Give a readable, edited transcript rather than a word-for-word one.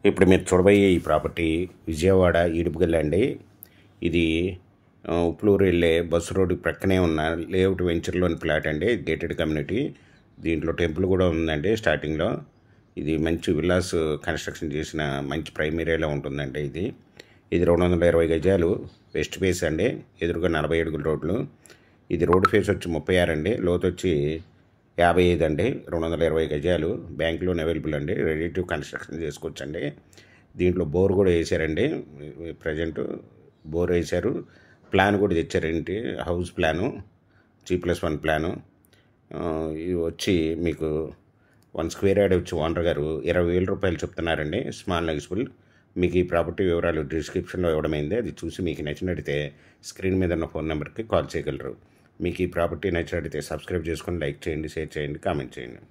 ఇప్పుడు మీరు చూడబోయే ఈ ప్రాపర్టీ విజయవాడ ఈడుపుగల్లి అండి. ఇది ఉప్లూరు వెళ్ళే బస్సు రోడ్డు ప్రక్కనే ఉన్న లేఅవుట్ వెంచర్లోని ఫ్లాట్ అండి. Gated community. దీంట్లో టెంపుల్ కూడా ఉందండి స్టార్టింగ్లో. ఇది మంచి విల్లాస్ కన్స్ట్రక్షన్ చేసిన మంచి ప్రైమ్ ఏరియాలో ఉంటుందండి. ఇది 220 గజాలు వెస్ట్ ఫేస్ అండి. ఎదురుగా 40 అడుగుల రోడ్లు. ఇది రోడ్డు ఫేస్ వచ్చి 36 అండి. లోతు వచ్చి 55 అండి. 220 గజాలు. బ్యాంక్ లోన్ అవైలబుల్ అండి. రెడీ టు కన్స్ట్రక్షన్ చేసుకోవచ్చండి. దీంట్లో బోర్ కూడా వేసారండి. ప్రజెంట్ బోర్ వేశారు. ప్లాన్ కూడా తెచ్చారండి. House plan, G+1 plan. ఇవి వచ్చి మీకు 1 స్క్వేర్ యార్డ్ వచ్చి ఓనర్ గారు 20,000 రూపాయలు చెప్తున్నారండి. స్మాల్ నెగిజిబుల్. మీకు ఈ ప్రాపర్టీ వివరాలు డిస్క్రిప్షన్లో ఇవ్వడమైంది. అది చూసి మీకు నచ్చినట్టయితే స్క్రీన్ మీద ఉన్న ఫోన్ నెంబర్కి కాల్ చేయగలరు. మీకు ఈ ప్రాపర్టీ నచ్చినట్టయితే సబ్స్క్రైబ్ చేసుకొని లైక్ చేయండి, షేర్ చేయండి, కామెంట్ చేయండి.